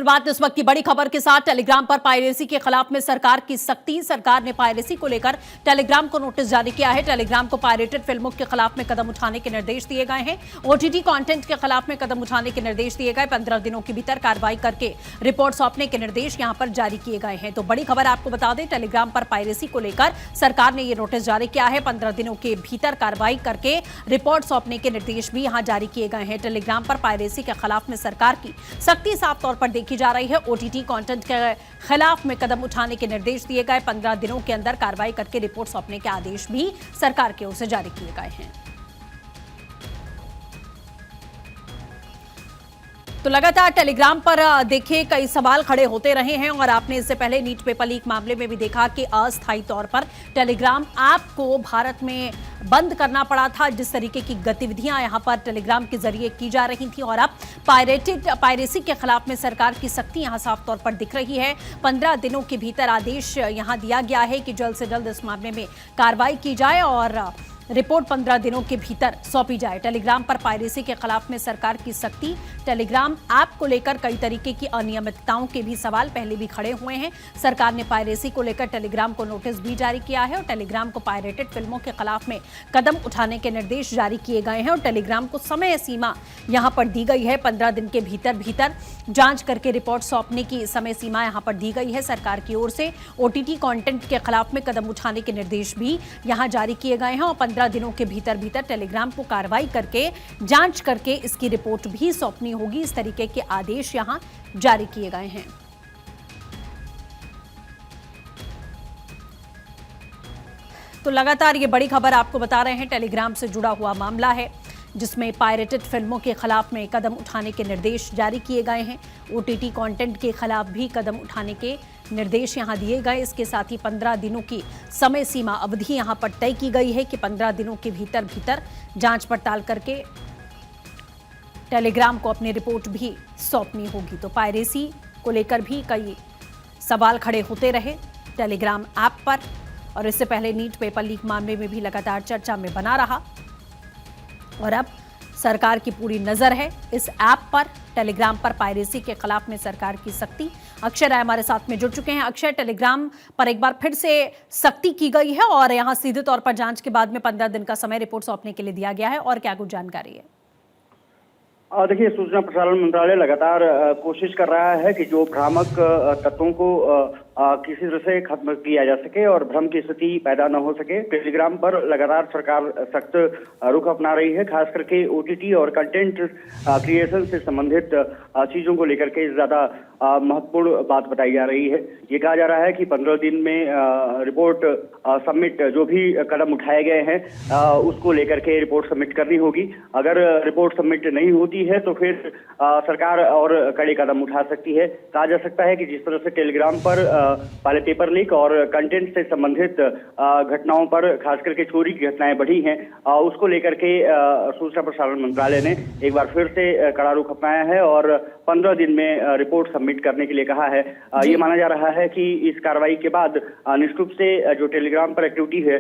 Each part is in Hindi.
शुरुआत इस वक्त की बड़ी खबर के साथ। टेलीग्राम पर पायरेसी के खिलाफ में सरकार की सख्ती। सरकार ने पायरेसी को लेकर टेलीग्राम को नोटिस जारी किया है। टेलीग्राम को पायरेटेड फिल्मों के खिलाफ में कदम उठाने के निर्देश दिए गए हैं। ओटीटी कंटेंट के खिलाफ में कदम उठाने के निर्देश दिए गए। 15 दिनों के भीतर कार्रवाई करके रिपोर्ट सौंपने के निर्देश यहां पर जारी किए गए हैं। तो बड़ी खबर आपको बता दें, टेलीग्राम पर पायरेसी को लेकर सरकार ने यह नोटिस जारी किया है। 15 दिनों के भीतर कार्रवाई करके रिपोर्ट सौंपने के निर्देश भी यहां जारी किए गए हैं। टेलीग्राम पर पायरेसी के खिलाफ में सरकार की सख्ती साफ तौर पर देखी जा रही है। ओटीटी कंटेंट के खिलाफ में कदम उठाने के निर्देश दिए गए। 15 दिनों के अंदर कार्रवाई करके रिपोर्ट सौंपने के आदेश भी सरकार की ओर से जारी किए गए हैं। तो लगातार टेलीग्राम पर देखिए कई सवाल खड़े होते रहे हैं और आपने इससे पहले नीट पेपर लीक मामले में भी देखा कि अस्थायी तौर पर टेलीग्राम ऐप को भारत में बंद करना पड़ा था। जिस तरीके की गतिविधियां यहां पर टेलीग्राम के जरिए की जा रही थी और अब पायरेसी के खिलाफ में सरकार की सख्ती यहां साफ तौर पर दिख रही है। 15 दिनों के भीतर आदेश यहां दिया गया है कि जल्द से जल्द इस मामले में कार्रवाई की जाए और रिपोर्ट 15 दिनों के भीतर सौंपी जाए। टेलीग्राम पर पायरेसी के खिलाफ में सरकार की सख्ती। टेलीग्राम ऐप को लेकर कई तरीके की अनियमितताओं के भी सवाल पहले भी खड़े हुए हैं। सरकार ने पायरेसी को लेकर टेलीग्राम को नोटिस भी जारी किया है और टेलीग्राम को पायरेटेड फिल्मों के खिलाफ में कदम उठाने के निर्देश जारी किए गए हैं और टेलीग्राम को समय सीमा यहां पर दी गई है। 15 दिन के भीतर जांच करके रिपोर्ट सौंपने की समय सीमा यहां पर दी गई है सरकार की ओर से। ओटीटी कंटेंट के खिलाफ में कदम उठाने के निर्देश भी यहां जारी किए गए हैं और 15 दिनों के भीतर टेलीग्राम को कार्रवाई करके जांच करके इसकी रिपोर्ट भी सौंपनी होगी। इस तरीके के आदेश यहां जारी किए गए हैं। तो लगातार ये बड़ी खबर आपको बता रहे हैं, टेलीग्राम से जुड़ा हुआ मामला है जिसमें पायरेटेड फिल्मों के खिलाफ में कदम उठाने के निर्देश जारी किए गए हैं। ओटीटी कंटेंट के खिलाफ भी कदम उठाने के निर्देश यहां दिए गए। इसके साथ ही 15 दिनों की समय सीमा अवधि यहां पर तय की गई है कि 15 दिनों के भीतर जांच पड़ताल करके टेलीग्राम को अपनी रिपोर्ट भी सौंपनी होगी। तो पायरेसी को लेकर भी कई सवाल खड़े होते रहे टेलीग्राम ऐप पर और इससे पहले नीट पेपर लीक मामले में भी लगातार चर्चा में बना रहा और अब सरकार की पूरी नजर है इस ऐप पर। टेलीग्राम पर पायरेसी के खिलाफ में सरकार की सख्ती। अक्षय राय हमारे साथ में जुड़ चुके हैं। अक्षय, टेलीग्राम पर एक बार फिर से सख्ती की गई है और यहां सीधे तौर पर जांच के बाद में 15 दिन का समय रिपोर्ट सौंपने के लिए दिया गया है और क्या कुछ जानकारी है? देखिए, सूचना प्रसारण मंत्रालय लगातार कोशिश कर रहा है कि जो भ्रामक तत्वों को किसी तरह से खत्म किया जा सके और भ्रम की स्थिति पैदा न हो सके। टेलीग्राम पर लगातार सरकार सख्त रुख अपना रही है, खास करके ओटीटी और कंटेंट क्रिएशन से संबंधित चीजों को लेकर के ज्यादा महत्वपूर्ण बात बताई जा रही है। ये कहा जा रहा है कि 15 दिन में रिपोर्ट सबमिट, जो भी कदम उठाए गए हैं उसको लेकर के रिपोर्ट सबमिट करनी होगी। अगर रिपोर्ट सबमिट नहीं होती है तो फिर सरकार और कड़े कदम उठा सकती है। कहा जा सकता है कि जिस तरह से टेलीग्राम पर पहले पेपर लीक और कंटेंट से संबंधित घटनाओं पर, खास करके चोरी की घटनाएं बढ़ी हैं, उसको लेकर के सूचना प्रसारण मंत्रालय ने एक बार फिर से कड़ा रुख अपनाया है और 15 दिन में रिपोर्ट सबमिट करने के लिए कहा है। ये माना जा रहा है कि इस कार्रवाई के बाद निश्चित रूप से जो टेलीग्राम पर एक्टिविटी है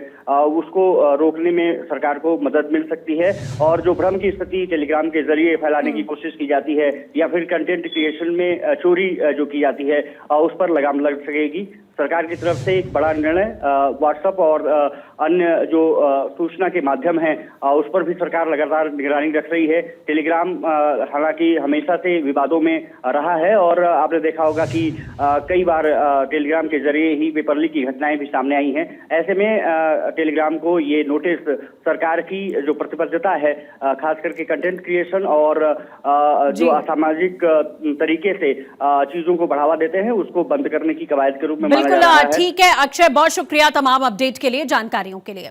उसको रोकने में सरकार को मदद मिल सकती है और जो भ्रम की स्थिति टेलीग्राम के जरिए फैलाने की कोशिश की जाती है या फिर कंटेंट क्रिएशन में चोरी जो की जाती है उस पर लगाम लग सकेगी। सरकार की तरफ से एक बड़ा निर्णय व्हाट्सएप और अन्य जो सूचना के माध्यम हैं उस पर भी सरकार लगातार निगरानी रख रही है। टेलीग्राम हालांकि हमेशा से विवादों में रहा है और आपने देखा होगा कि कई बार टेलीग्राम के जरिए ही पेपर लीक की घटनाएं भी सामने आई हैं। ऐसे में टेलीग्राम को ये नोटिस सरकार की जो प्रतिबद्धता है, खास करके कंटेंट क्रिएशन और जो असामाजिक तरीके से चीजों को बढ़ावा देते हैं उसको बंद करने की कवायद के रूप में। बिल्कुल ठीक है अक्षय, बहुत शुक्रिया तमाम अपडेट के लिए, जानकारियों के लिए।